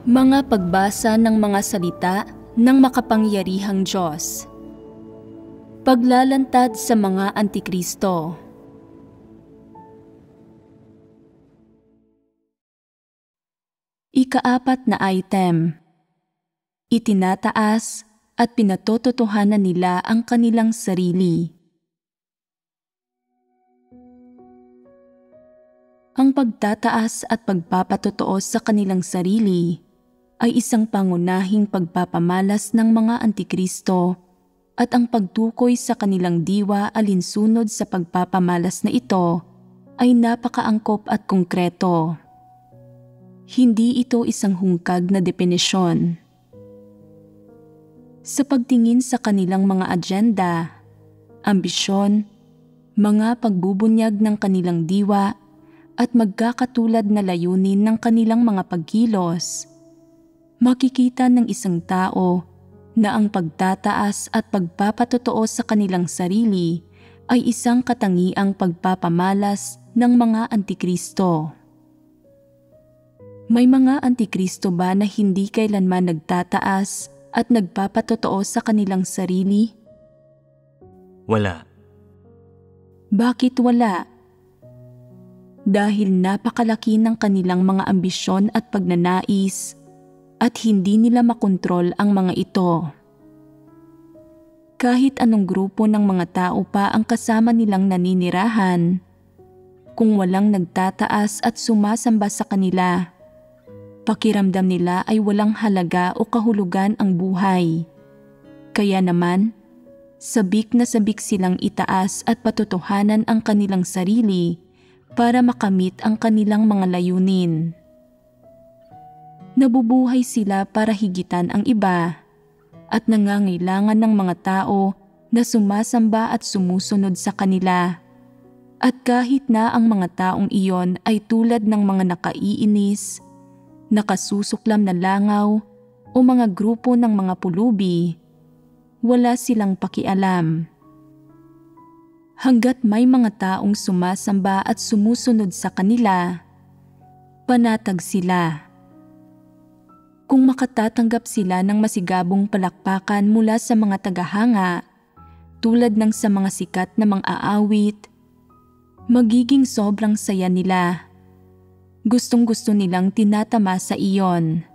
Mga pagbasa ng mga salita ng makapangyarihang Diyos. Paglalantad sa mga Antikristo. Ika-4 na item. Itinataas at pinatototohanan nila ang kanilang sarili. Ang pagtataas at pagpapatotoo sa kanilang sarili ay isang pangunahing pagpapamalas ng mga Antikristo at ang pagtukoy sa kanilang diwa alinsunod sa pagpapamalas na ito ay napakaangkop at konkreto. Hindi ito isang hungkag na definisyon. Sa pagtingin sa kanilang mga agenda, ambisyon, mga pagbubunyag ng kanilang diwa at magkakatulad na layunin ng kanilang mga pagkilos, makikita ng isang tao na ang pagtataas at pagpapatotoo sa kanilang sarili ay isang katangiang pagpapamalas ng mga Antikristo. May mga Antikristo ba na hindi kailanman nagtataas at nagpapatotoo sa kanilang sarili? Wala. Bakit wala? Dahil napakalaki ng kanilang mga ambisyon at pagnanais at hindi nila makontrol ang mga ito. Kahit anong grupo ng mga tao pa ang kasama nilang naninirahan, kung walang nagtataas at sumasamba sa kanila, pakiramdam nila ay walang halaga o kahulugan ang buhay. Kaya naman, sabik na sabik silang itaas at patotohanan ang kanilang sarili para makamit ang kanilang mga layunin. Nabubuhay sila para higitan ang iba at nangangailangan ng mga tao na sumasamba at sumusunod sa kanila. At kahit na ang mga taong iyon ay tulad ng mga nakaiinis, nakasusuklam na langaw o mga grupo ng mga pulubi, wala silang pakialam. Hanggat may mga taong sumasamba at sumusunod sa kanila, panatag sila. Kung makatatanggap sila ng masigabong palakpakan mula sa mga tagahanga, tulad ng sa mga sikat na mang-aawit, magiging sobrang saya nila. Gustong-gusto nilang tinatamasa iyon.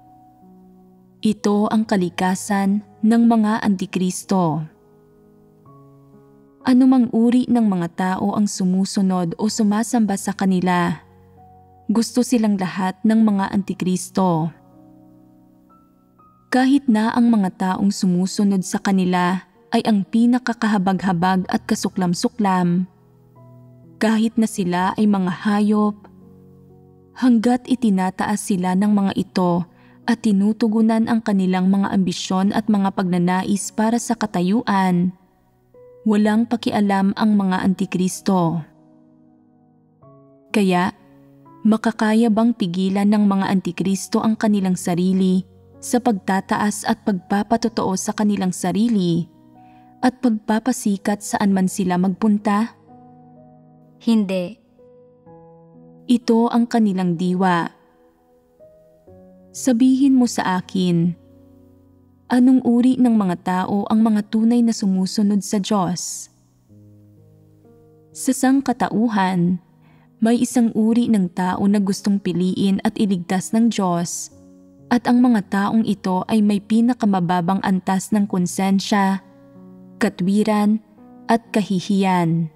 Ito ang kalikasan ng mga Antikristo. Anumang uri ng mga tao ang sumusunod o sumasamba sa kanila, gusto silang lahat ng mga Antikristo. Kahit na ang mga taong sumusunod sa kanila ay ang pinakakahabag-habag at kasuklam-suklam, kahit na sila ay mga hayop, hanggat itinataas sila ng mga ito at tinutugunan ang kanilang mga ambisyon at mga pagnanais para sa katayuan, walang pakialam ang mga Antikristo. Kaya, makakaya bang pigilan ng mga Antikristo ang kanilang sarili sa pagtataas at pagpapatotoo sa kanilang sarili at pagpapasikat saan man sila magpunta? Hindi. Ito ang kanilang diwa. Sabihin mo sa akin, anong uri ng mga tao ang mga tunay na sumusunod sa Diyos? Sa sangkatauhan, may isang uri ng tao na gustong piliin at iligtas ng Diyos, at ang mga taong ito ay may pinakamababang antas ng konsensya, katwiran at kahihiyan.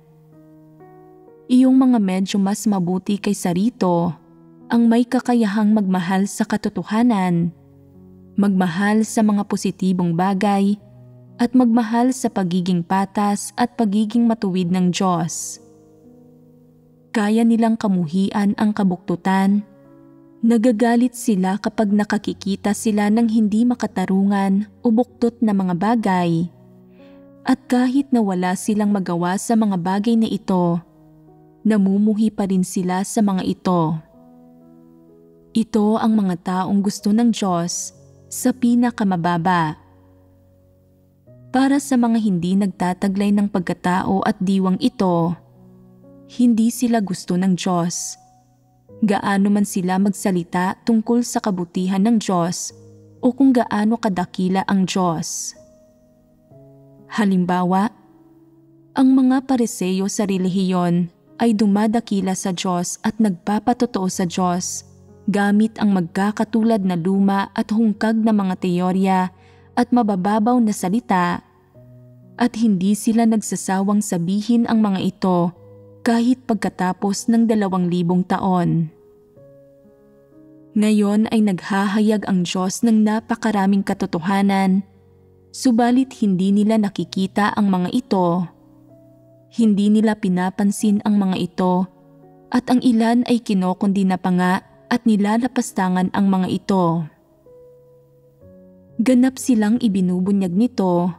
Iyong mga medyo mas mabuti kaysa rito ang may kakayahang magmahal sa katotohanan, magmahal sa mga positibong bagay, at magmahal sa pagiging patas at pagiging matuwid ng Diyos. Kaya nilang kamuhian ang kabuktutan. Nagagalit sila kapag nakakikita sila ng hindi makatarungan o buktot na mga bagay. At kahit na wala silang magawa sa mga bagay na ito, namumuhi pa rin sila sa mga ito. Ito ang mga taong gusto ng Diyos sa pinakamababa. Para sa mga hindi nagtataglay ng pagkatao at diwang ito, hindi sila gusto ng Diyos. gaano man sila magsalita tungkol sa kabutihan ng Diyos o kung gaano kadakila ang Diyos. Halimbawa, ang mga Pariseo sa relihiyon ay dumadakila sa Diyos at nagpapatotoo sa Diyos gamit ang magkakatulad na luma at hungkag na mga teorya at mabababaw na salita, at hindi sila nagsasawang sabihin ang mga ito kahit pagkatapos ng 2,000 taon. Ngayon ay naghahayag ang Diyos ng napakaraming katotohanan, subalit hindi nila nakikita ang mga ito. Hindi nila pinapansin ang mga ito, at ang ilan ay kinokondina pa nga at nilalapastangan ang mga ito. Ganap silang ibinubunyag nito,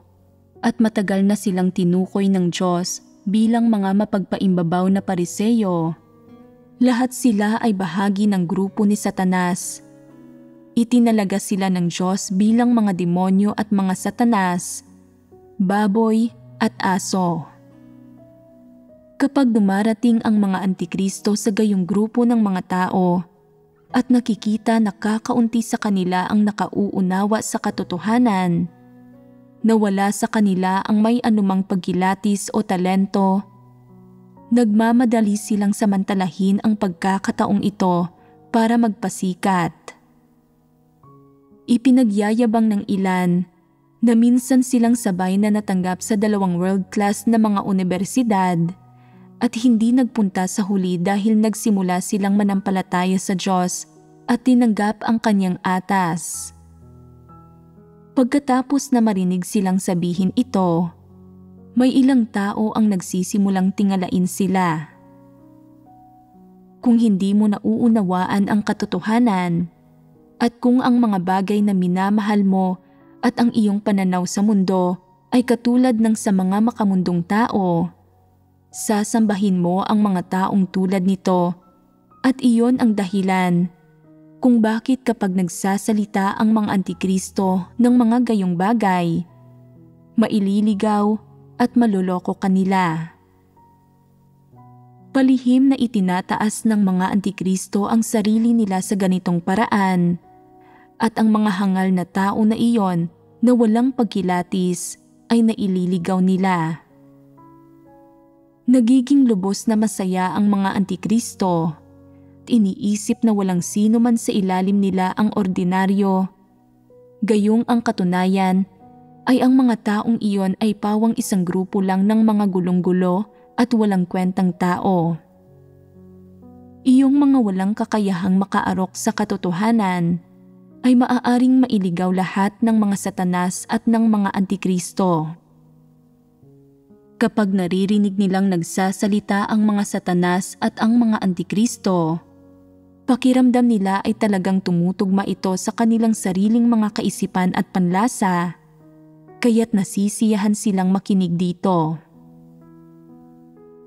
at matagal na silang tinukoy ng Diyos bilang mga mapagpaimbabaw na Pariseo. Lahat sila ay bahagi ng grupo ni Satanas. Itinalaga sila ng Diyos bilang mga demonyo at mga satanas, baboy at aso. Kapag dumarating ang mga antikristo sa gayong grupo ng mga tao at nakikita na kakaunti sa kanila ang nakauunawa sa katotohanan, na wala sa kanila ang may anumang pagkilatis o talento, nagmamadali silang samantalahin ang pagkakataong ito para magpasikat. Ipinagyayabang ng ilan na minsan silang sabay na natanggap sa 2 world-class na mga universidad at hindi nagpunta sa huli dahil nagsimula silang manampalataya sa Diyos at tinanggap ang kanyang atas. Pagkatapos na marinig silang sabihin ito, may ilang tao ang nagsisimulang tingalain sila. Kung hindi mo nauunawaan ang katotohanan at kung ang mga bagay na minamahal mo at ang iyong pananaw sa mundo ay katulad ng sa mga makamundong tao, sasambahin mo ang mga taong tulad nito at iyon ang dahilan kung bakit kapag nagsasalita ang mga antikristo ng mga gayong bagay, maililigaw at maloloko kanila. Palihim na itinataas ng mga antikristo ang sarili nila sa ganitong paraan, at ang mga hangal na tao na iyon na walang pagkilatis ay naililigaw nila. Nagiging lubos na masaya ang mga antikristo. Iniisip na walang sino man sa ilalim nila ang ordinaryo. Gayong ang katunayan ay ang mga taong iyon ay pawang isang grupo lang ng mga gulong-gulo at walang kwentang tao. Iyong mga walang kakayahang makaarok sa katotohanan ay maaaring mailigaw lahat ng mga satanas at ng mga antikristo. Kapag naririnig nilang nagsasalita ang mga satanas at ang mga antikristo, pakiramdam nila ay talagang tumutugma ito sa kanilang sariling mga kaisipan at panlasa, kaya't nasisiyahan silang makinig dito.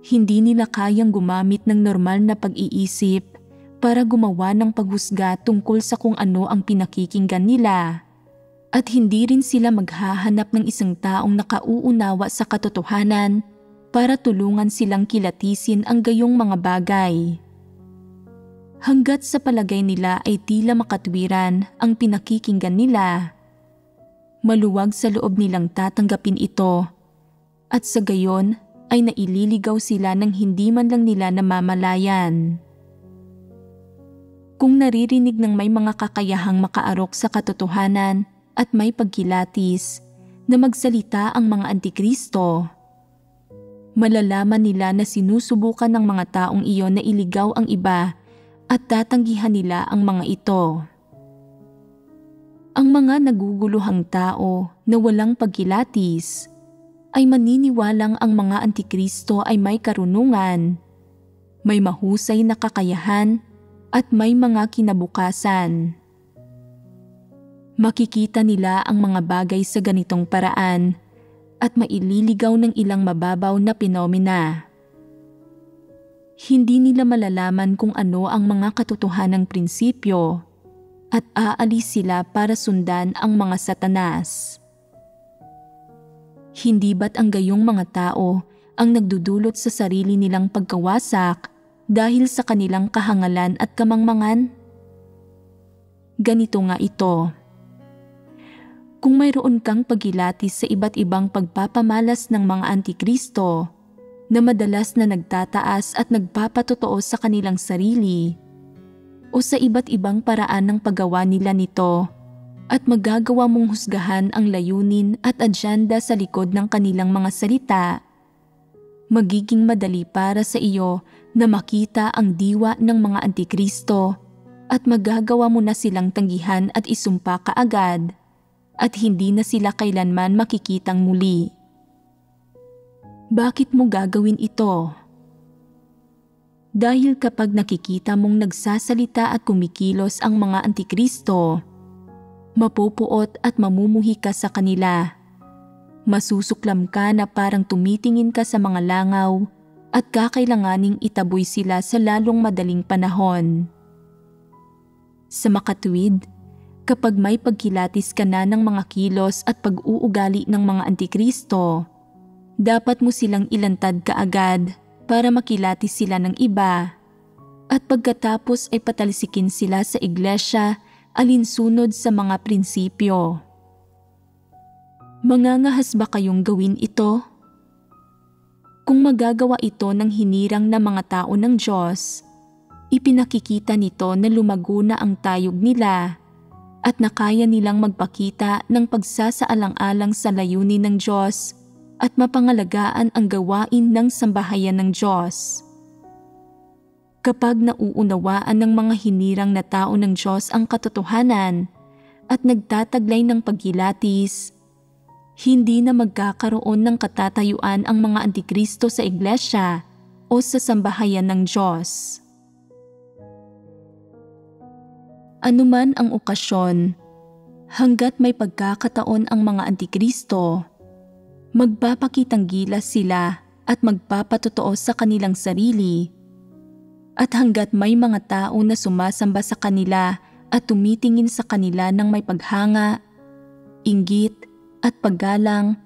Hindi nila kayang gumamit ng normal na pag-iisip para gumawa ng paghusga tungkol sa kung ano ang pinakikinggan nila. At hindi rin sila maghahanap ng isang taong nakauunawa sa katotohanan para tulungan silang kilatisin ang gayong mga bagay. Hanggat sa palagay nila ay tila makatwiran ang pinakikinggan nila, maluwag sa loob nilang tatanggapin ito, at sa gayon ay naililigaw sila ng hindi man lang nila namamalayan. Kung naririnig ng may mga kakayahang makaarok sa katotohanan at may pagkilatis na magsalita ang mga antikristo, malalaman nila na sinusubukan ng mga taong iyon na iligaw ang iba at tatanggihan nila ang mga ito. Ang mga naguguluhang tao na walang pagkilatis ay maniniwalang ang mga antikristo ay may karunungan, may mahusay na kakayahan at may mga kinabukasan. Makikita nila ang mga bagay sa ganitong paraan at maililigaw ng ilang mababaw na pinomena. Hindi nila malalaman kung ano ang mga katotohanang prinsipyo at aalis sila para sundan ang mga satanas. Hindi ba't ang gayong mga tao ang nagdudulot sa sarili nilang pagkawasak dahil sa kanilang kahangalan at kamangmangan? Ganito nga ito. Kung mayroon kang pagkilatis sa iba't ibang pagpapamalas ng mga antikristo na madalas na nagtataas at nagpapatotoo sa kanilang sarili o sa iba't ibang paraan ng paggawa nila nito at magagawa mong husgahan ang layunin at adyenda sa likod ng kanilang mga salita, magiging madali para sa iyo na makita ang diwa ng mga antikristo at magagawa mo na silang tanggihan at isumpa kaagad at hindi na sila kailanman makikitang muli. Bakit mo gagawin ito? Dahil kapag nakikita mong nagsasalita at kumikilos ang mga antikristo, mapupuot at mamumuhi ka sa kanila. Masusuklam ka na parang tumitingin ka sa mga langaw at kakailanganing itaboy sila sa lalong madaling panahon. Sa makatuwid, kapag may pagkilatis ka na ng mga kilos at pag-uugali ng mga antikristo, dapat mo silang ilantad kaagad para makilatis sila ng iba at pagkatapos ay patalsikin sila sa iglesia alinsunod sa mga prinsipyo. Mangangahas ba kayong gawin ito? Kung magagawa ito ng hinirang na mga tao ng Diyos, ipinakikita nito na lumago na ang tayog nila at na kaya nilang magpakita ng pagsasaalang-alang sa layunin ng Diyos at mapangalagaan ang gawain ng sambahayan ng Diyos. Kapag nauunawaan ng mga hinirang na tao ng Diyos ang katotohanan at nagtataglay ng paghilatis, hindi na magkakaroon ng katatayuan ang mga antikristo sa iglesia o sa sambahayan ng Diyos. Anuman ang okasyon, hanggat may pagkakataon ang mga antikristo, magpapakitang gilas sila at magpapatotoo sa kanilang sarili. At hanggat may mga tao na sumasamba sa kanila at tumitingin sa kanila ng may paghanga, inggit at paggalang,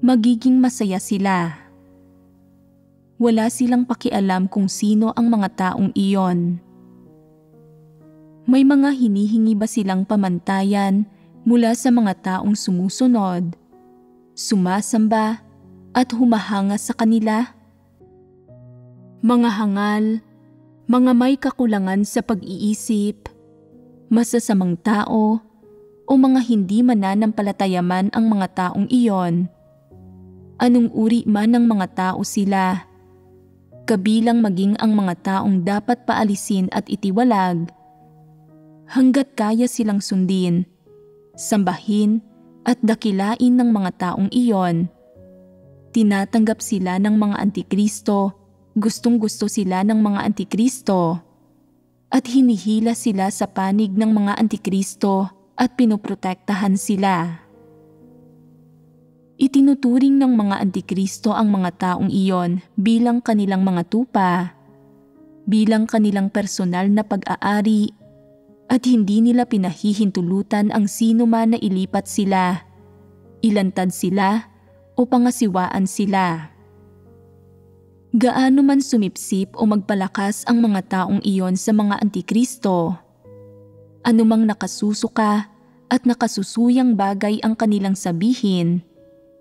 magiging masaya sila. Wala silang pakialam kung sino ang mga taong iyon. May mga hinihingi ba silang pamantayan mula sa mga taong sumusunod, sumasamba at humahanga sa kanila? Mga hangal, mga may kakulangan sa pag-iisip, masasamang tao, o mga hindi mananampalataya man ang mga taong iyon. Anong uri man ng mga tao sila, kabilang maging ang mga taong dapat paalisin at itiwalag, hanggat kaya silang sundin, sambahin at dakilain ng mga taong iyon, tinatanggap sila ng mga antikristo, gustong-gusto sila ng mga antikristo, at hinihila sila sa panig ng mga antikristo at pinoprotektahan sila. Itinuturing ng mga antikristo ang mga taong iyon bilang kanilang mga tupa, bilang kanilang personal na pag-aari, at hindi nila pinahihintulutan ang sino man na ilipat sila, ilantad sila o pangasiwaan sila. Gaano man sumipsip o magpalakas ang mga taong iyon sa mga antikristo, anumang nakasusuka at nakasusuyang bagay ang kanilang sabihin,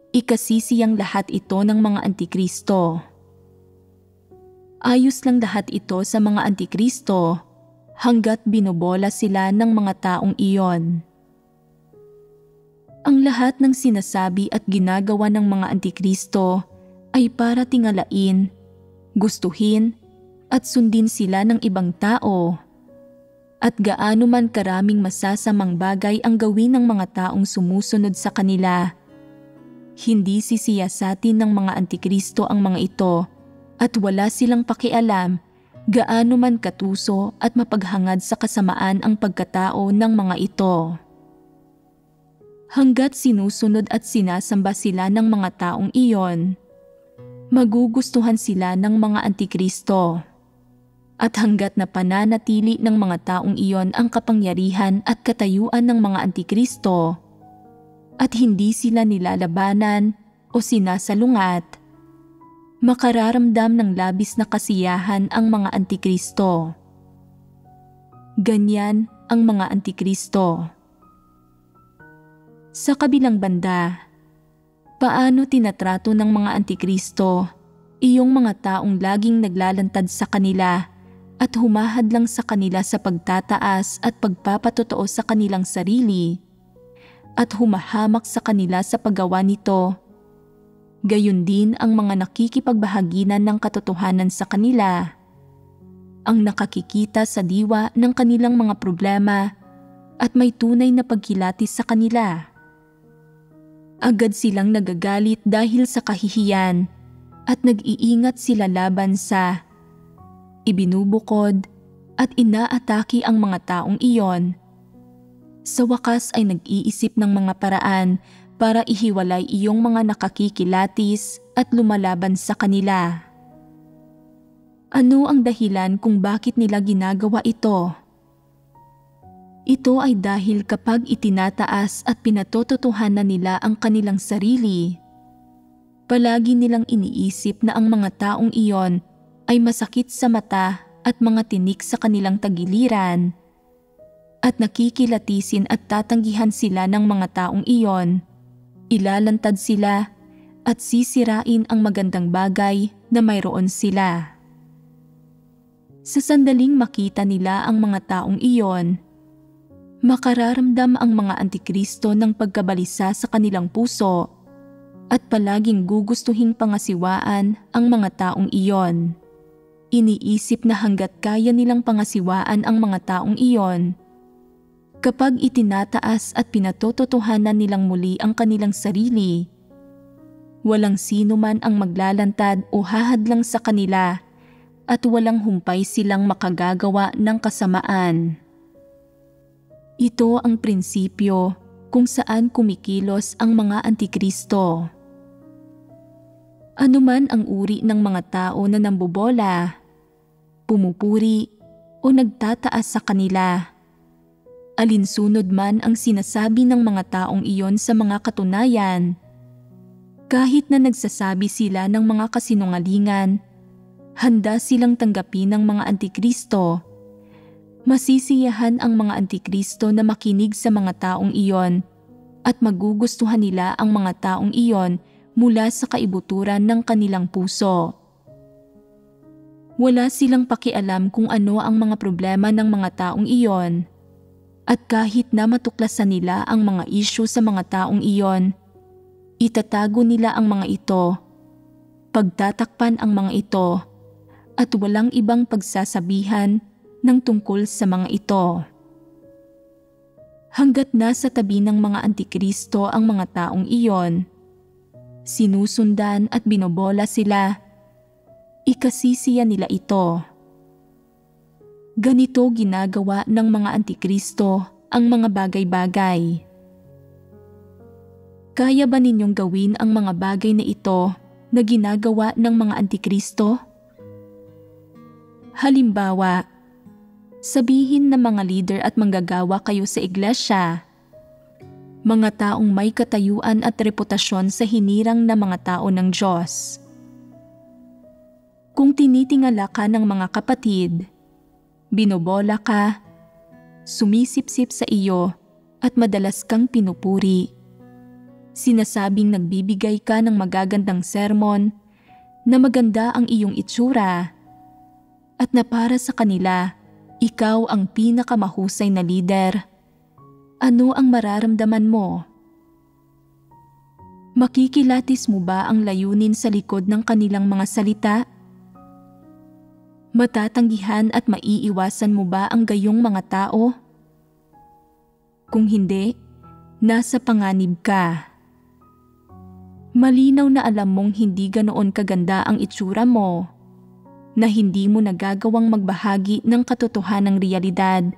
ikasisiyang lahat ito ng mga antikristo. Ayos lang lahat ito sa mga antikristo hanggat binobola sila ng mga taong iyon. Ang lahat ng sinasabi at ginagawa ng mga antikristo ay para tingalain, gustuhin at sundin sila ng ibang tao. At gaano man karaming masasamang bagay ang gawin ng mga taong sumusunod sa kanila, hindi sisiyasatin ng mga antikristo ang mga ito at wala silang pakialam gaano man katuso at mapaghangad sa kasamaan ang pagkatao ng mga ito. Hanggat sinusunod at sinasamba sila ng mga taong iyon, magugustuhan sila ng mga antikristo. At hanggat na pananatili ng mga taong iyon ang kapangyarihan at katayuan ng mga antikristo, at hindi sila nilalabanan o sinasalungat, Makararamdam ng labis na kasiyahan ang mga antikristo. Ganyan ang mga antikristo. Sa kabilang banda, paano tinatrato ng mga antikristo iyong mga taong laging naglalantad sa kanila at humahadlang sa kanila sa pagtataas at pagpapatotoo sa kanilang sarili at humahamak sa kanila sa paggawa nito? Gayon din ang mga nakikipagbahaginan ng katotohanan sa kanila, ang nakakikita sa diwa ng kanilang mga problema at may tunay na pagkilatis sa kanila. Agad silang nagagalit dahil sa kahihiyan at nag-iingat sila laban sa ibinubukod at inaatake ang mga taong iyon. Sa wakas ay nag-iisip ng mga paraan para ihiwalay iyong mga nakakikilatis at lumalaban sa kanila. Ano ang dahilan kung bakit nila ginagawa ito? Ito ay dahil kapag itinataas at pinatototohanan nila ang kanilang sarili, palagi nilang iniisip na ang mga taong iyon ay masakit sa mata at mga tinik sa kanilang tagiliran, at nakikilatisin at tatanggihan sila ng mga taong iyon. Ilalantad sila at sisirain ang magandang bagay na mayroon sila. Sa sandaling makita nila ang mga taong iyon, makararamdam ang mga antikristo ng pagkabalisa sa kanilang puso at palaging gugustuhing pangasiwaan ang mga taong iyon. Iniisip na hanggat kaya nilang pangasiwaan ang mga taong iyon, kapag itinataas at pinatototohanan nilang muli ang kanilang sarili, walang sino man ang maglalantad o hahadlang sa kanila at walang humpay silang makagagawa ng kasamaan. Ito ang prinsipyo kung saan kumikilos ang mga antikristo. Anuman ang uri ng mga tao na nambobola, pumupuri o nagtataas sa kanila, alinsunod man ang sinasabi ng mga taong iyon sa mga katunayan, kahit na nagsasabi sila ng mga kasinungalingan, handa silang tanggapin ng mga antikristo. Masisiyahan ang mga antikristo na makinig sa mga taong iyon at magugustuhan nila ang mga taong iyon mula sa kaibuturan ng kanilang puso. Wala silang pakialam kung ano ang mga problema ng mga taong iyon. At kahit na matuklasan nila ang mga isyu sa mga taong iyon, itatago nila ang mga ito, pagtatakpan ang mga ito, at walang ibang pagsasabihan ng tungkol sa mga ito. Hanggat nasa tabi ng mga antikristo ang mga taong iyon, sinusundan at binobola sila, ikasisiya nila ito. Ganito ginagawa ng mga antikristo ang mga bagay-bagay. Kaya ba ninyong gawin ang mga bagay na ito na ginagawa ng mga antikristo? Halimbawa, sabihin na mga leader at manggagawa kayo sa iglesia, mga taong may katayuan at reputasyon sa hinirang na mga tao ng Diyos. Kung tinitingala ka ng mga kapatid, binobola ka, sumisipsip sa iyo at madalas kang pinupuri. Sinasabing nagbibigay ka ng magagandang sermon na maganda ang iyong itsura at na para sa kanila, ikaw ang pinakamahusay na lider. Ano ang mararamdaman mo? Makikilatis mo ba ang layunin sa likod ng kanilang mga salita? Matatanggihan at maiiwasan mo ba ang gayong mga tao? Kung hindi, nasa panganib ka. Malinaw na alam mong hindi ganoon kaganda ang itsura mo, na hindi mo nagagawang magbahagi ng katotohanang realidad.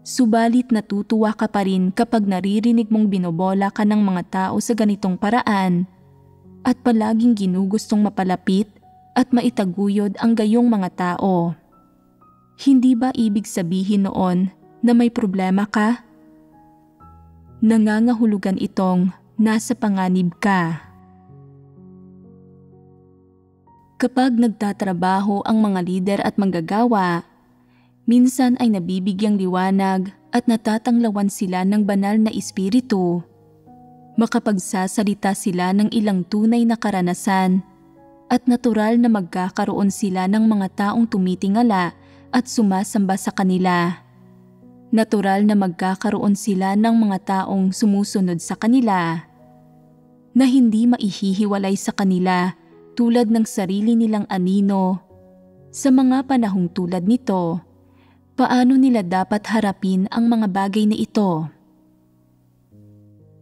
Subalit natutuwa ka pa rin kapag naririnig mong binobola ka ng mga tao sa ganitong paraan at palaging ginugustong mapalapit at maitaguyod ang gayong mga tao. Hindi ba ibig sabihin noon na may problema ka? Nangangahulugan itong nasa panganib ka. Kapag nagtatrabaho ang mga lider at manggagawa, minsan ay nabibigyang liwanag at natatanglawan sila ng banal na espiritu. Makapagsasalita sila ng ilang tunay na karanasan at natural na magkakaroon sila ng mga taong tumitingala at sumasamba sa kanila. Natural na magkakaroon sila ng mga taong sumusunod sa kanila na hindi maihihiwalay sa kanila tulad ng sarili nilang anino. Sa mga panahong tulad nito, paano nila dapat harapin ang mga bagay na ito?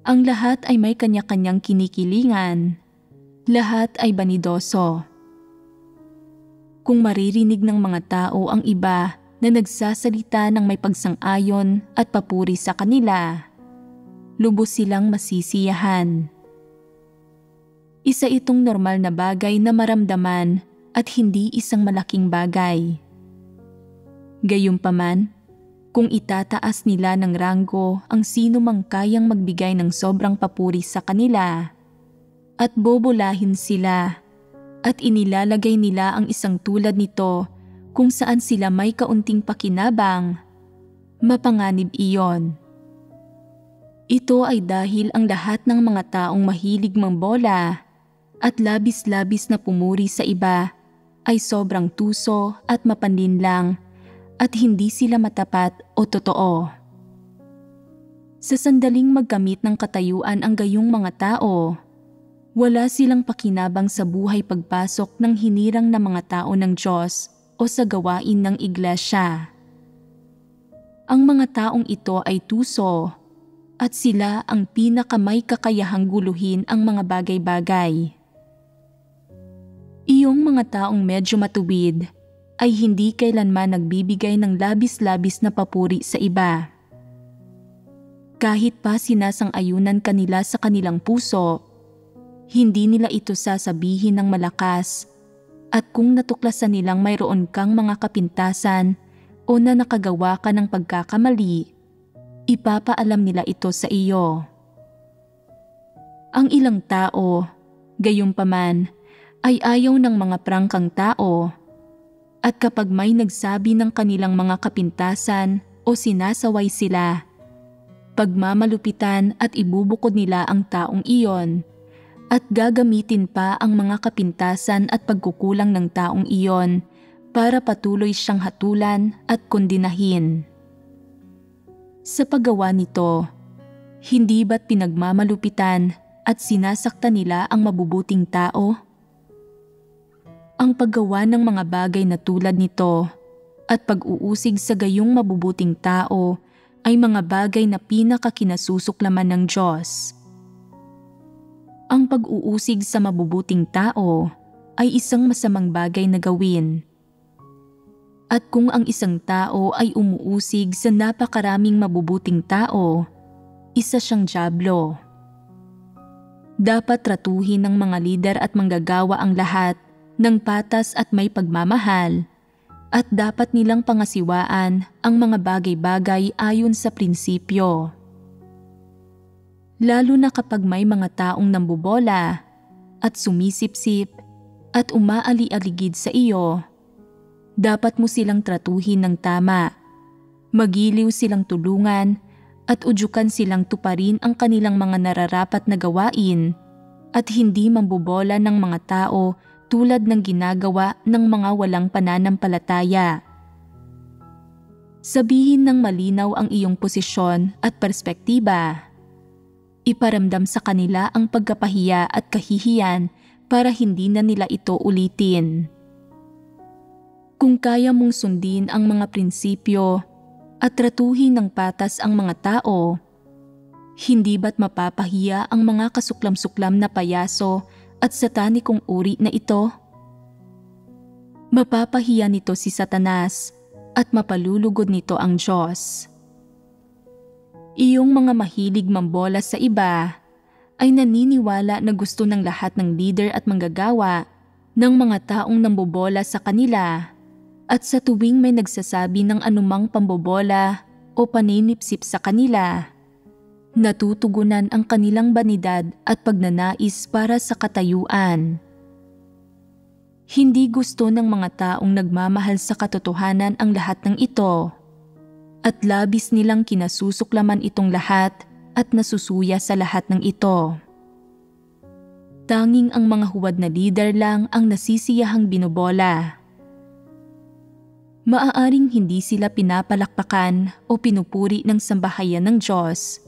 Ang lahat ay may kanya-kanyang kinikilingan. Lahat ay banidoso. Kung maririnig ng mga tao ang iba na nagsasalita ng may pagsang-ayon at papuri sa kanila, lubos silang masisiyahan. Isa itong normal na bagay na maramdaman at hindi isang malaking bagay. Gayunpaman, kung itataas nila ng ranggo ang sino mang kayang magbigay ng sobrang papuri sa kanila at bobolahin sila at inilalagay nila ang isang tulad nito kung saan sila may kaunting pakinabang, mapanganib iyon. Ito ay dahil ang lahat ng mga taong mahilig mambola at labis-labis na pumuri sa iba ay sobrang tuso at mapanlinlang at hindi sila matapat o totoo. Sa sandaling magkamit ng katayuan ang gayong mga tao, wala silang pakinabang sa buhay pagpasok ng hinirang na mga tao ng Diyos o sa gawain ng iglesia. Ang mga taong ito ay tuso at sila ang pinakamay kakayahang guluhin ang mga bagay-bagay. Iyong mga taong medyo matuwid ay hindi kailanman nagbibigay ng labis-labis na papuri sa iba. Kahit pa sinasang-ayunan kanila sa kanilang puso, hindi nila ito sasabihin ng malakas at kung natuklasan nilang mayroon kang mga kapintasan o na nakagawa ka ng pagkakamali, ipapaalam nila ito sa iyo. Ang ilang tao, gayunpaman, ay ayaw ng mga prangkang tao at kapag may nagsabi ng kanilang mga kapintasan o sinasaway sila, pagmamalupitan at ibubukod nila ang taong iyon at gagamitin pa ang mga kapintasan at pagkukulang ng taong iyon para patuloy siyang hatulan at kondinahin. Sa paggawa nito, hindi ba't pinagmamalupitan at sinasaktan nila ang mabubuting tao? Ang paggawa ng mga bagay na tulad nito at pag-uusig sa gayong mabubuting tao ay mga bagay na pinakakinasusuklaman ng Diyos. Ang pag-uusig sa mabubuting tao ay isang masamang bagay na gawin. At kung ang isang tao ay umuusig sa napakaraming mabubuting tao, isa siyang dyablo. Dapat tratuhin ng mga lider at manggagawa ang lahat ng patas at may pagmamahal at dapat nilang pangasiwaan ang mga bagay-bagay ayon sa prinsipyo. Lalo na kapag may mga taong nambobola at sumisipsip at umaali-aligid sa iyo, dapat mo silang tratuhin ng tama, magiliw silang tulungan at udyukan silang tuparin ang kanilang mga nararapat na gawain at hindi mambobola ng mga tao tulad ng ginagawa ng mga walang pananampalataya. Sabihin ng malinaw ang iyong posisyon at perspektiba. Iparamdam sa kanila ang pagkapahiya at kahihiyan para hindi na nila ito ulitin. Kung kaya mong sundin ang mga prinsipyo at tratuhin ng patas ang mga tao, hindi ba't mapapahiya ang mga kasuklam-suklam na payaso at satanikong uri na ito? Mapapahiya nito si Satanas at mapalulugod nito ang Diyos. Iyong mga mahilig mambola sa iba ay naniniwala na gusto ng lahat ng leader at manggagawa ng mga taong nambobola sa kanila at sa tuwing may nagsasabi ng anumang pambobola o paninipsip sa kanila, natutugunan ang kanilang banidad at pagnanais para sa katayuan. Hindi gusto ng mga taong nagmamahal sa katotohanan ang lahat ng ito, at labis nilang kinasusuklaman itong lahat at nasusuya sa lahat ng ito. Tanging ang mga huwad na lider lang ang nasisiyahang binobola. Maaaring hindi sila pinapalakpakan o pinupuri ng sambahayan ng Diyos.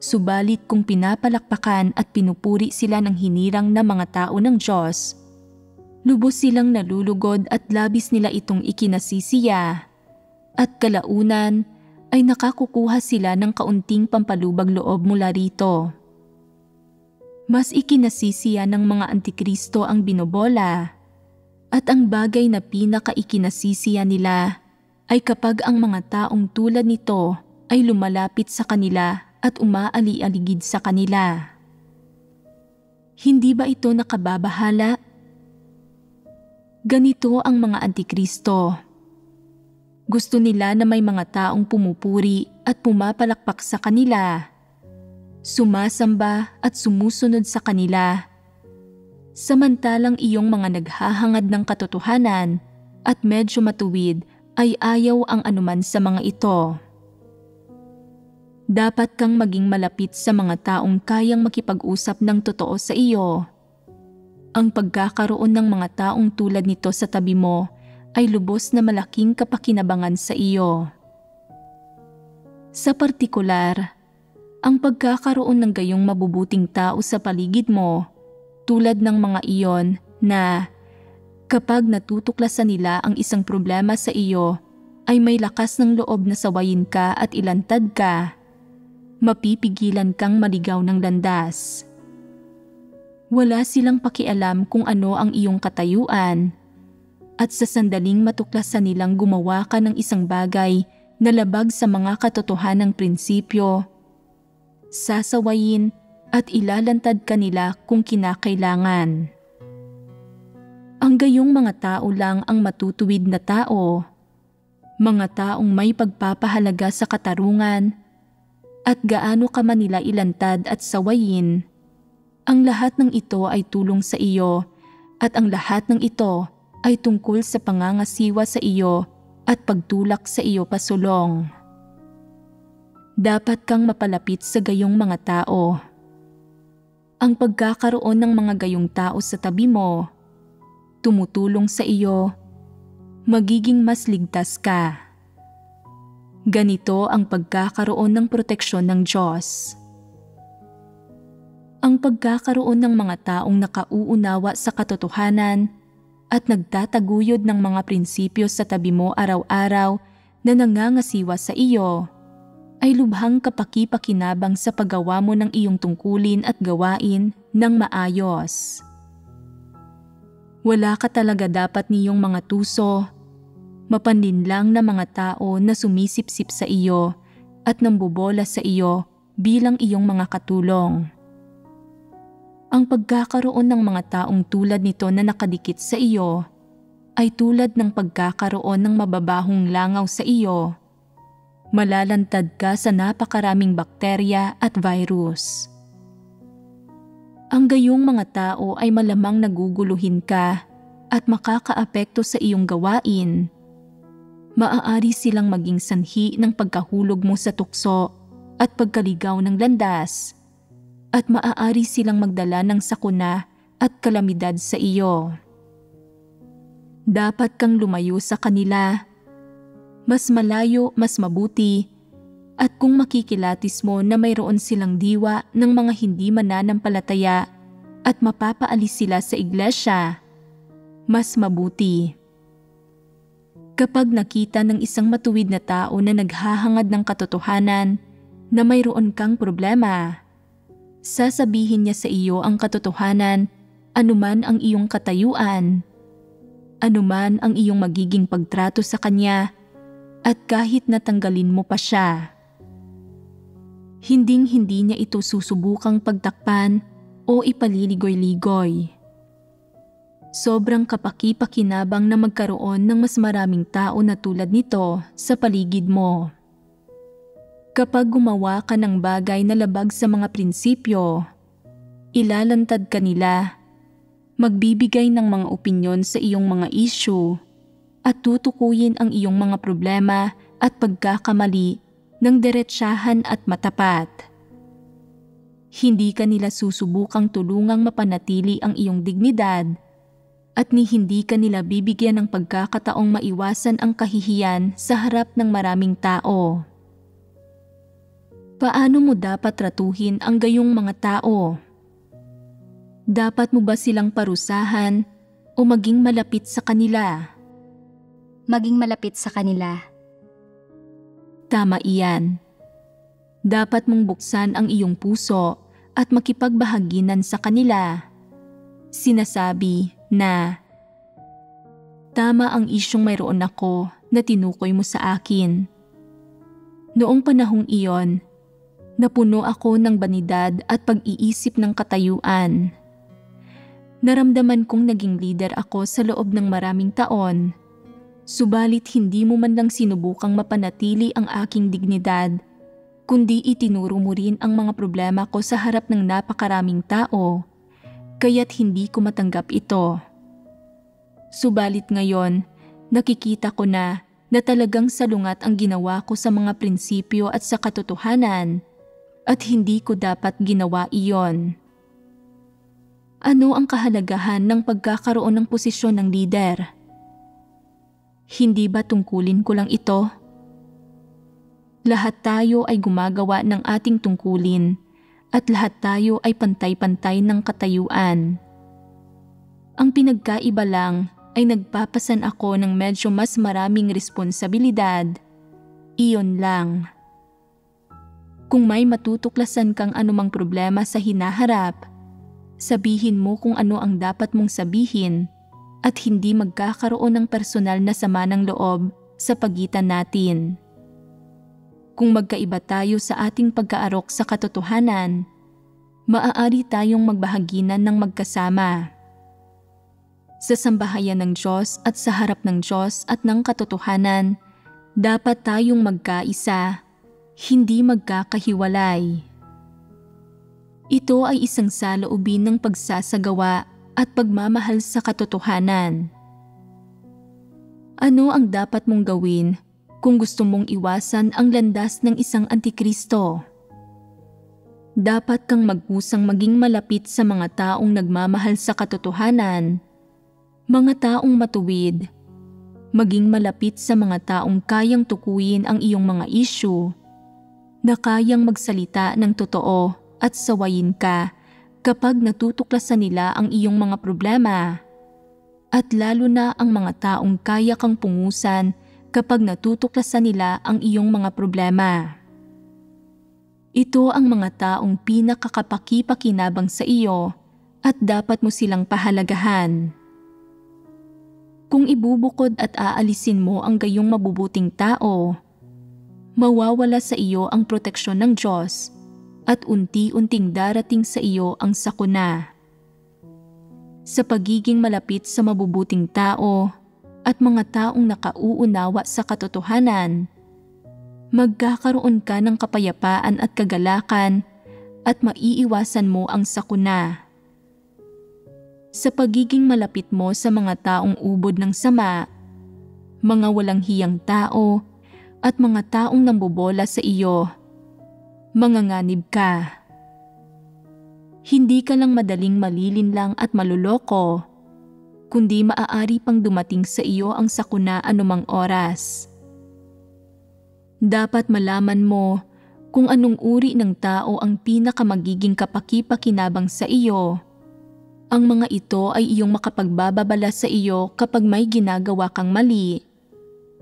Subalit kung pinapalakpakan at pinupuri sila ng hinirang na mga tao ng Diyos, lubos silang nalulugod at labis nila itong ikinasisiya, at kalaunan ay nakakukuha sila ng kaunting pampalubag loob mula rito. Mas ikinasisiya ng mga antikristo ang binobola, at ang bagay na pinaka-ikinasisiya nila ay kapag ang mga taong tulad nito ay lumalapit sa kanila at umaali-aligid sa kanila. Hindi ba ito nakababahala? Ganito ang mga antikristo. Gusto nila na may mga taong pumupuri at pumapalakpak sa kanila, sumasamba at sumusunod sa kanila, samantalang iyong mga naghahangad ng katotohanan at medyo matuwid ay ayaw ang anuman sa mga ito. Dapat kang maging malapit sa mga taong kayang makipag-usap ng totoo sa iyo. Ang pagkakaroon ng mga taong tulad nito sa tabi mo ay lubos na malaking kapakinabangan sa iyo. Sa partikular, ang pagkakaroon ng gayong mabubuting tao sa paligid mo, tulad ng mga iyon na kapag natutuklasan nila ang isang problema sa iyo, ay may lakas ng loob na sawayin ka at ilantad ka, mapipigilan kang maligaw ng landas. Wala silang pakialam kung ano ang iyong katayuan, at sa sandaling matuklasan nilang gumawa ka ng isang bagay na labag sa mga katotohanang prinsipyo, sasawayin at ilalantad ka nila kung kinakailangan. Ang gayong mga tao lang ang matutuwid na tao, mga taong may pagpapahalaga sa katarungan, at gaano ka man nila ilantad at sawayin, ang lahat ng ito ay tulong sa iyo, at ang lahat ng ito ay tungkol sa pangangasiwa sa iyo at pagtulak sa iyo pasulong. Dapat kang mapalapit sa gayong mga tao. Ang pagkakaroon ng mga gayong tao sa tabi mo, tumutulong sa iyo, magiging mas ligtas ka. Ganito ang pagkakaroon ng proteksyon ng Diyos. Ang pagkakaroon ng mga taong nakauunawa sa katotohanan at nagtataguyod ng mga prinsipyo sa tabi mo araw-araw na nangangasiwa sa iyo, ay lubhang kapaki-pakinabang sa paggawa mo ng iyong tungkulin at gawain ng maayos. Wala ka talaga dapat niyong mga tuso, mapanlinlang na mga tao na sumisipsip sa iyo at nambobola sa iyo bilang iyong mga katulong. Ang pagkakaroon ng mga taong tulad nito na nakadikit sa iyo ay tulad ng pagkakaroon ng mababahong langaw sa iyo. Malalantad ka sa napakaraming bakterya at virus. Ang gayong mga tao ay malamang naguguluhin ka at makakaapekto sa iyong gawain. Maaari silang maging sanhi ng pagkahulog mo sa tukso at pagkaligaw ng landas, at maaari silang magdala ng sakuna at kalamidad sa iyo. Dapat kang lumayo sa kanila. Mas malayo, mas mabuti, at kung makikilatis mo na mayroon silang diwa ng mga hindi mananampalataya at mapapaalis sila sa iglesia, mas mabuti. Kapag nakita ng isang matuwid na tao na naghahangad ng katotohanan na mayroon kang problema, sasabihin niya sa iyo ang katotohanan, anuman ang iyong katayuan, anuman ang iyong magiging pagtrato sa kanya, at kahit natanggalin mo pa siya. Hinding-hindi niya ito susubukang pagtakpan o ipaliligoy-ligoy. Sobrang kapaki-pakinabang na magkaroon ng mas maraming tao na tulad nito sa paligid mo. Kapag gumawa ka ng bagay na labag sa mga prinsipyo, ilalantad ka nila, magbibigay ng mga opinyon sa iyong mga issue, at tutukuyin ang iyong mga problema at pagkakamali ng diretsahan at matapat. Hindi ka nila susubukang tulungang mapanatili ang iyong dignidad at hindi ka nila bibigyan ng pagkakataong maiwasan ang kahihiyan sa harap ng maraming tao. Paano mo dapat tratuhin ang gayong mga tao? Dapat mo ba silang parusahan o maging malapit sa kanila? Maging malapit sa kanila. Tama iyan. Dapat mong buksan ang iyong puso at makipagbahaginan sa kanila. Sinasabi na, tama ang isyong mayroon ako na tinukoy mo sa akin. Noong panahong iyon, napuno ako ng banidad at pag-iisip ng katayuan. Naramdaman kong naging leader ako sa loob ng maraming taon, subalit hindi mo man lang sinubukang mapanatili ang aking dignidad, kundi itinuro mo rin ang mga problema ko sa harap ng napakaraming tao, kaya't hindi ko matanggap ito. Subalit ngayon, nakikita ko na talagang salungat ang ginawa ko sa mga prinsipyo at sa katotohanan, at hindi ko dapat ginawa iyon. Ano ang kahalagahan ng pagkakaroon ng posisyon ng lider? Hindi ba tungkulin ko lang ito? Lahat tayo ay gumagawa ng ating tungkulin at lahat tayo ay pantay-pantay ng katayuan. Ang pinagkaiba lang ay nagpapasan ako ng medyo mas maraming responsibilidad. Iyon lang. Kung may matutuklasan kang anumang problema sa hinaharap, sabihin mo kung ano ang dapat mong sabihin at hindi magkakaroon ng personal na sama ng loob sa pagitan natin. Kung magkaiba tayo sa ating pagkaarok sa katotohanan, maaari tayong magbahaginan ng magkasama. Sa sambahayan ng Diyos at sa harap ng Diyos at ng katotohanan, dapat tayong magkaisa, hindi magkakahiwalay. Ito ay isang saloobin ng pagsasagawa at pagmamahal sa katotohanan. Ano ang dapat mong gawin kung gusto mong iwasan ang landas ng isang antikristo? Dapat kang magkusang maging malapit sa mga taong nagmamahal sa katotohanan, mga taong matuwid, maging malapit sa mga taong kayang tukuyin ang iyong mga issue, na kayang magsalita ng totoo at sawayin ka kapag natutuklasan nila ang iyong mga problema, at lalo na ang mga taong kaya kang pungusan kapag natutuklasan nila ang iyong mga problema. Ito ang mga taong pinakakapaki-pakinabang sa iyo at dapat mo silang pahalagahan. Kung ibubukod at aalisin mo ang gayong mabubuting tao, mawawala sa iyo ang proteksyon ng Diyos at unti-unting darating sa iyo ang sakuna. Sa pagiging malapit sa mabubuting tao at mga taong nakauunawa sa katotohanan, magkakaroon ka ng kapayapaan at kagalakan at maiiwasan mo ang sakuna. Sa pagiging malapit mo sa mga taong ubod ng sama, mga walang hiyang tao at mga taong nambobola sa iyo, manganganib ka. Hindi ka lang madaling malilinlang at maluloko, kundi maaari pang dumating sa iyo ang sakuna anumang oras. Dapat malaman mo kung anong uri ng tao ang pinakamagiging kapaki-pakinabang sa iyo. Ang mga ito ay iyong makapagbababala sa iyo kapag may ginagawa kang mali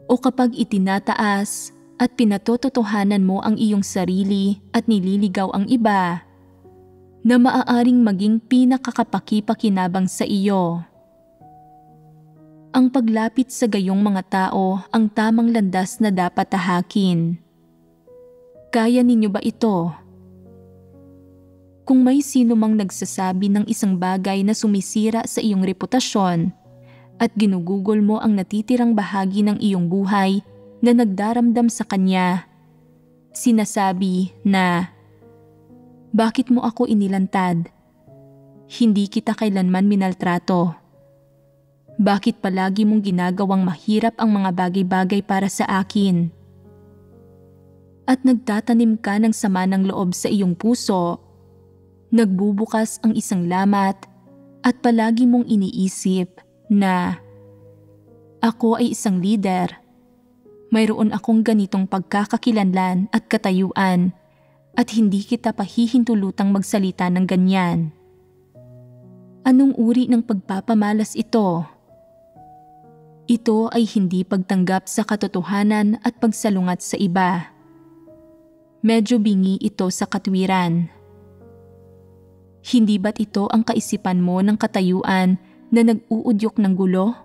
o kapag itinataas at pinatototohanan mo ang iyong sarili at nililigaw ang iba, na maaaring maging pinakakapaki-pakinabang sa iyo. Ang paglapit sa gayong mga tao ang tamang landas na dapat tahakin. Kaya ninyo ba ito? Kung may sino mang nagsasabi ng isang bagay na sumisira sa iyong reputasyon at ginugugol mo ang natitirang bahagi ng iyong buhay na nagdaramdam sa kanya, sinasabi na, "Bakit mo ako inilantad? Hindi kita kailanman minaltrato. Bakit palagi mong ginagawang mahirap ang mga bagay-bagay para sa akin? At nagtatanim ka ng sama ng loob sa iyong puso. Nagbubukas ang isang lamat at palagi mong iniisip na ako ay isang leader. Mayroon akong ganitong pagkakakilanlan at katayuan at hindi kita pahihintulutang magsalita ng ganyan. Anong uri ng pagpapamalas ito? Ito ay hindi pagtanggap sa katotohanan at pagsalungat sa iba. Medyo bingi ito sa katwiran. Hindi ba't ito ang kaisipan mo ng katayuan na nag-uudyok ng gulo?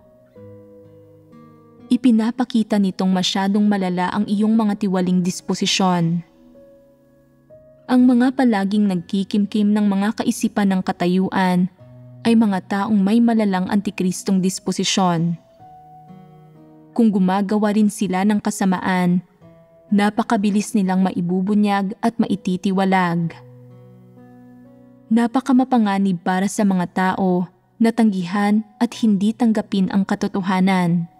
Ipinapakita nitong masyadong malala ang iyong mga tiwaling disposisyon. Ang mga palaging nagkikimkim ng mga kaisipan ng katayuan ay mga taong may malalang antikristong disposisyon. Kung gumagawa rin sila ng kasamaan, napakabilis nilang maibubunyag at maititiwalag. Napakamapanganib para sa mga tao na tanggihan at hindi tanggapin ang katotohanan.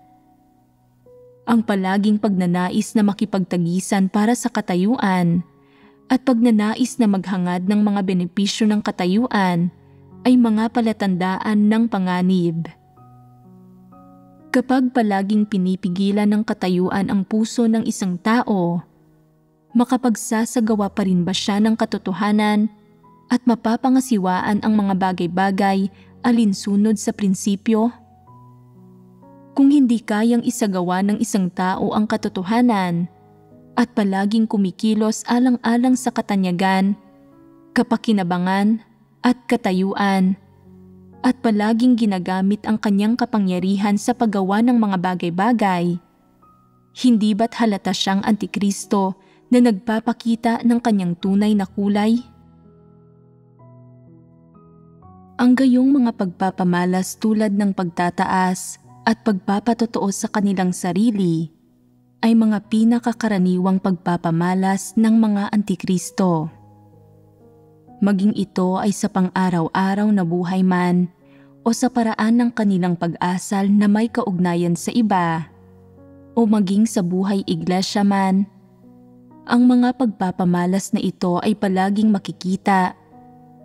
Ang palaging pagnanais na makipagtagisan para sa katayuan at pagnanais na maghangad ng mga benepisyo ng katayuan ay mga palatandaan ng panganib. Kapag palaging pinipigilan ng katayuan ang puso ng isang tao, makapagsasagawa pa rin ba siya ng katotohanan at mapapangasiwaan ang mga bagay-bagay alinsunod sa prinsipyo? Kung hindi kayang isagawa ng isang tao ang katotohanan at palaging kumikilos alang-alang sa katanyagan, kapakinabangan at katayuan, at palaging ginagamit ang kanyang kapangyarihan sa paggawa ng mga bagay-bagay, hindi ba't halata siyang antikristo na nagpapakita ng kanyang tunay na kulay? Ang gayong mga pagpapamalas tulad ng pagtataas at pagpapatotoo sa kanilang sarili ay mga pinakakaraniwang pagpapamalas ng mga antikristo. Maging ito ay sa pang-araw-araw na buhay man o sa paraan ng kanilang pag-asal na may kaugnayan sa iba o maging sa buhay iglesia man, ang mga pagpapamalas na ito ay palaging makikita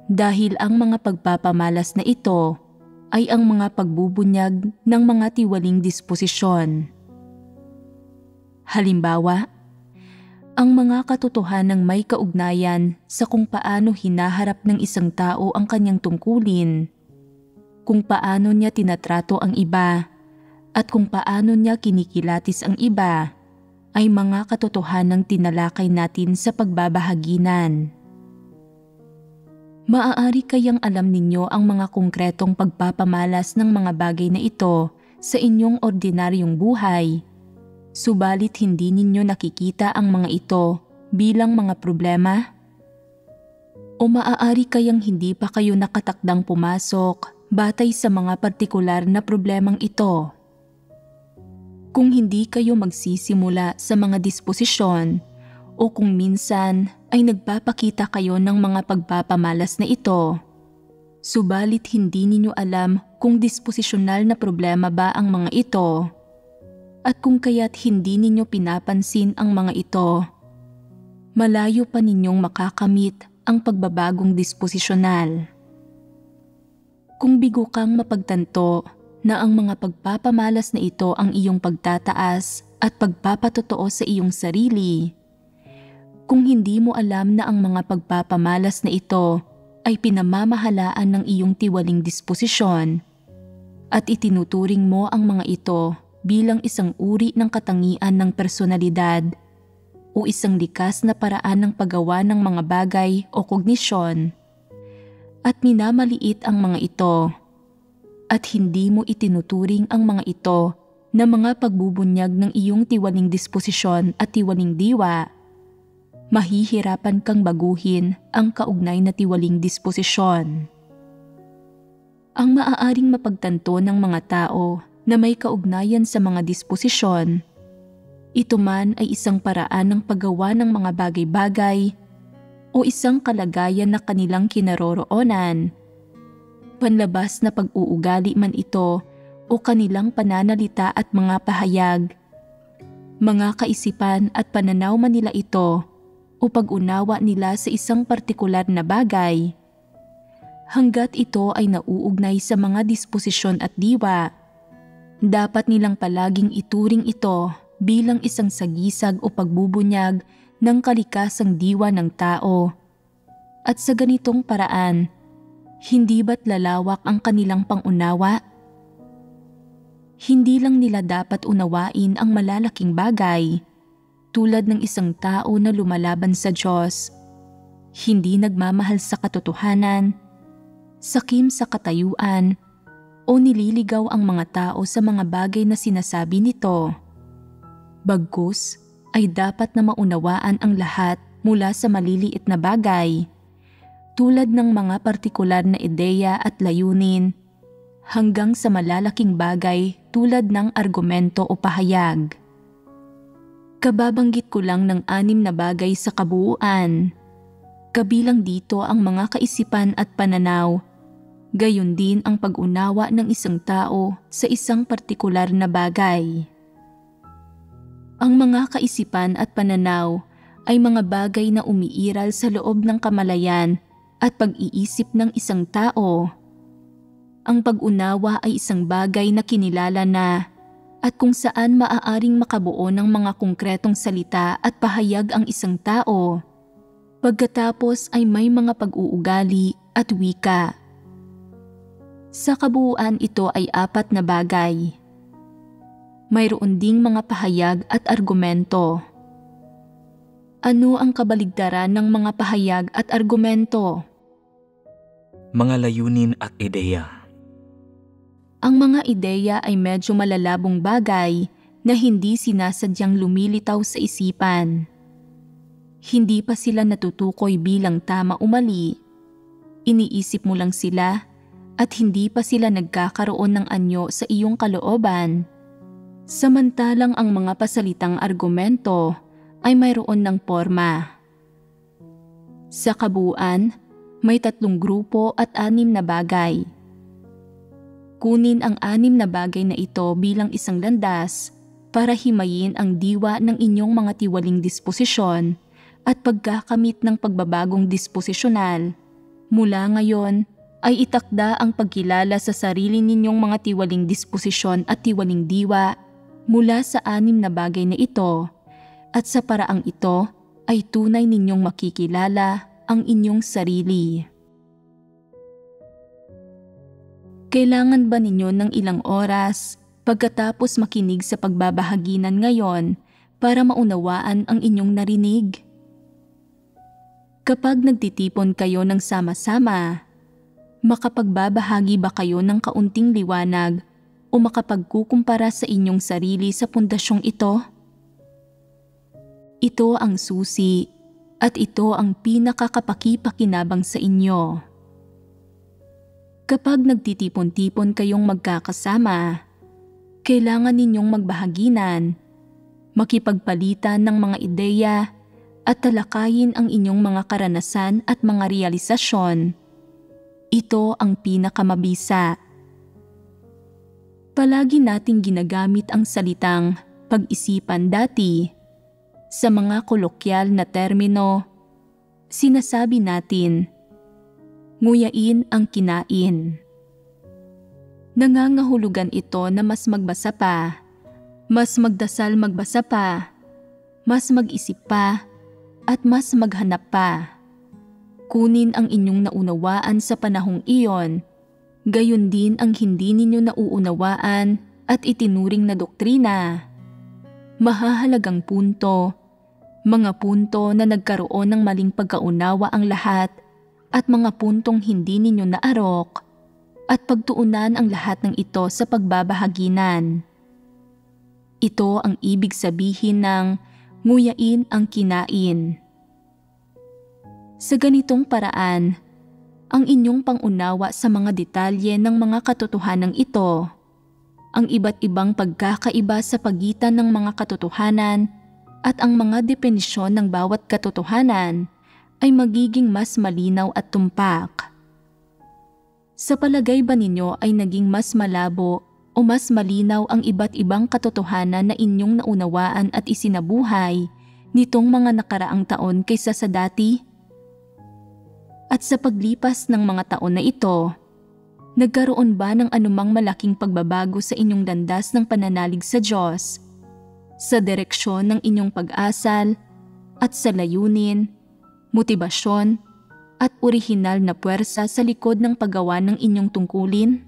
dahil ang mga pagpapamalas na ito ay ang mga pagbubunyag ng mga tiwaling disposisyon. Halimbawa, ang mga katotohanang may kaugnayan sa kung paano hinaharap ng isang tao ang kanyang tungkulin, kung paano niya tinatrato ang iba, at kung paano niya kinikilatis ang iba, ay mga katotohanang tinalakay natin sa pagbabahaginan. Maaari kayang alam ninyo ang mga konkretong pagpapamalas ng mga bagay na ito sa inyong ordinaryong buhay, subalit hindi ninyo nakikita ang mga ito bilang mga problema? O maaari kayang hindi pa kayo nakatakdang pumasok batay sa mga partikular na problemang ito? Kung hindi kayo magsisimula sa mga disposisyon o kung minsan ay nagpapakita kayo ng mga pagpapamalas na ito, subalit hindi ninyo alam kung disposisyonal na problema ba ang mga ito, at kung kaya't hindi ninyo pinapansin ang mga ito, malayo pa ninyong makakamit ang pagbabagong disposisyonal. Kung bigo kang mapagtanto na ang mga pagpapamalas na ito ang iyong pagtataas at pagpapatotoo sa iyong sarili, kung hindi mo alam na ang mga pagpapamalas na ito ay pinamamahalaan ng iyong tiwaling disposisyon at itinuturing mo ang mga ito bilang isang uri ng katangian ng personalidad o isang likas na paraan ng paggawa ng mga bagay o kognisyon, at minamaliit ang mga ito, at hindi mo itinuturing ang mga ito na mga pagbubunyag ng iyong tiwaling disposisyon at tiwaling diwa, mahihirapan kang baguhin ang kaugnay na tiwaling disposisyon. Ang maaaring mapagtanto ng mga tao na may kaugnayan sa mga disposisyon, ito man ay isang paraan ng paggawa ng mga bagay-bagay o isang kalagayan na kanilang kinaroroonan, panlabas na pag-uugali man ito o kanilang pananalita at mga pahayag, mga kaisipan at pananaw man nila ito o pag-unawa nila sa isang partikular na bagay, hanggat ito ay nauugnay sa mga disposisyon at diwa, dapat nilang palaging ituring ito bilang isang sagisag o pagbubunyag ng kalikasang diwa ng tao. At sa ganitong paraan, hindi ba't lalawak ang kanilang pangunawa? Hindi lang nila dapat unawain ang malalaking bagay, tulad ng isang tao na lumalaban sa Diyos, hindi nagmamahal sa katotohanan, sakim sa katayuan, o nililigaw ang mga tao sa mga bagay na sinasabi nito. Bagkus ay dapat na maunawaan ang lahat mula sa maliliit na bagay, tulad ng mga partikular na ideya at layunin, hanggang sa malalaking bagay tulad ng argumento o pahayag. Kababanggit ko lang ng 6 na bagay sa kabuuan. Kabilang dito ang mga kaisipan at pananaw, gayon din ang pag-unawa ng isang tao sa isang partikular na bagay. Ang mga kaisipan at pananaw ay mga bagay na umiiral sa loob ng kamalayan at pag-iisip ng isang tao. Ang pag-unawa ay isang bagay na kinilala na at kung saan maaaring makabuo ng mga konkretong salita at pahayag ang isang tao. Pagkatapos ay may mga pag-uugali at wika. Sa kabuuan ito ay 4 na bagay. Mayroon ding mga pahayag at argumento. Ano ang kabaligtaran ng mga pahayag at argumento? Mga layunin at ideya. Ang mga ideya ay medyo malalabong bagay na hindi sinasadyang lumilitaw sa isipan. Hindi pa sila natutukoy bilang tama o mali. Iniisip mo lang sila at hindi pa sila nagkakaroon ng anyo sa iyong kalooban. Samantalang ang mga pasalitang argumento ay mayroon ng porma. Sa kabuuan, may 3 grupo at 6 na bagay. Kunin ang 6 na bagay na ito bilang isang landas para himayin ang diwa ng inyong mga tiwaling disposisyon at pagkakamit ng pagbabagong disposisyonal. Mula ngayon ay itakda ang pagkilala sa sarili ninyong mga tiwaling disposisyon at tiwaling diwa mula sa 6 na bagay na ito, at sa paraang ito ay tunay ninyong makikilala ang inyong sarili. Kailangan ba ninyo ng ilang oras pagkatapos makinig sa pagbabahaginan ngayon para maunawaan ang inyong narinig? Kapag nagtitipon kayo ng sama-sama, makapagbabahagi ba kayo ng kaunting liwanag o makapagkukumpara sa inyong sarili sa pundasyong ito? Ito ang susi at ito ang pinakakapaki-pakinabang sa inyo. Kapag nagtitipon-tipon kayong magkakasama, kailangan ninyong magbahaginan, makipagpalitan ng mga ideya at talakayin ang inyong mga karanasan at mga realisasyon. Ito ang pinakamabisa. Palagi nating ginagamit ang salitang pag-isipan dati. Sa mga kolokyal na termino, sinasabi natin, nguyain ang kinain. Nangangahulugan ito na mas magbasa pa, mas magdasal magbasa pa, mas mag-isip pa, at mas maghanap pa. Kunin ang inyong naunawaan sa panahong iyon, gayon din ang hindi ninyo nauunawaan at itinuring na doktrina. Mahahalagang punto, mga punto na nagkaroon ng maling pagkaunawa ang lahat, at mga puntong hindi ninyo naarok, at pagtuunan ang lahat ng ito sa pagbabahaginan. Ito ang ibig sabihin ng nguyain ang kinain. Sa ganitong paraan, ang inyong pangunawa sa mga detalye ng mga katotohanan ito, ang iba't ibang pagkakaiba sa pagitan ng mga katotohanan at ang mga definisyon ng bawat katotohanan ay magiging mas malinaw at tumpak. Sa palagay ba ninyo ay naging mas malabo o mas malinaw ang iba't ibang katotohanan na inyong naunawaan at isinabuhay nitong mga nakaraang taon kaysa sa dati? At sa paglipas ng mga taon na ito, nagkaroon ba ng anumang malaking pagbabago sa inyong landas ng pananalig sa Diyos, sa direksyon ng inyong pag-asal, at sa layunin, motibasyon, at orihinal na puwersa sa likod ng paggawa ng inyong tungkulin?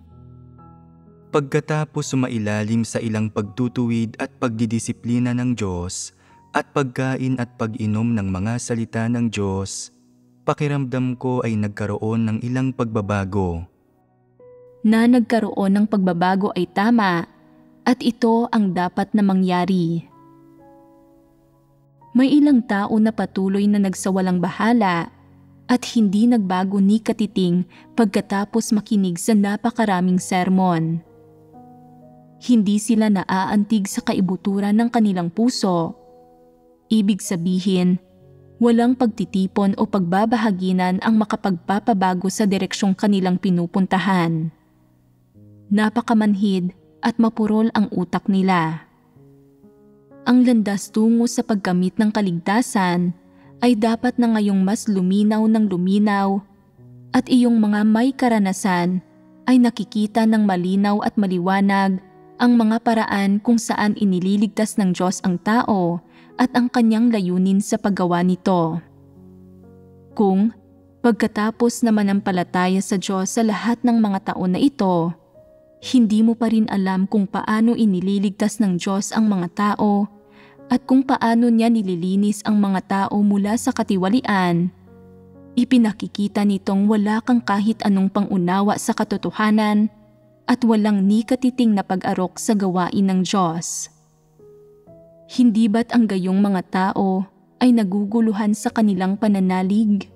Pagkatapos sumailalim sa ilang pagtutuwid at pagdidisiplina ng Diyos at pagkain at pag-inom ng mga salita ng Diyos, pakiramdam ko ay nagkaroon ng ilang pagbabago. Na nagkaroon ng pagbabago ay tama at ito ang dapat na mangyari. May ilang tao na patuloy na nagsawalang bahala at hindi nagbago ni katiting pagkatapos makinig sa napakaraming sermon. Hindi sila naaantig sa kaibuturan ng kanilang puso. Ibig sabihin, walang pagtitipon o pagbabahaginan ang makapagpapabago sa direksyong kanilang pinupuntahan. Napakamanhid at mapurol ang utak nila. Ang landas tungo sa pagkamit ng kaligtasan ay dapat na ngayong mas luminaw ng luminaw at iyong mga may karanasan ay nakikita ng malinaw at maliwanag ang mga paraan kung saan inililigtas ng Diyos ang tao at ang kanyang layunin sa paggawa nito. Kung pagkatapos na manampalataya sa Diyos sa lahat ng mga taon na ito, hindi mo pa rin alam kung paano inililigtas ng Diyos ang mga tao at kung paano niya nililinis ang mga tao mula sa katiwalian, ipinakikita nitong wala kang kahit anong pangunawa sa katotohanan at walang ni katiting na pag-arok sa gawain ng Diyos. Hindi ba't ang gayong mga tao ay naguguluhan sa kanilang pananalig?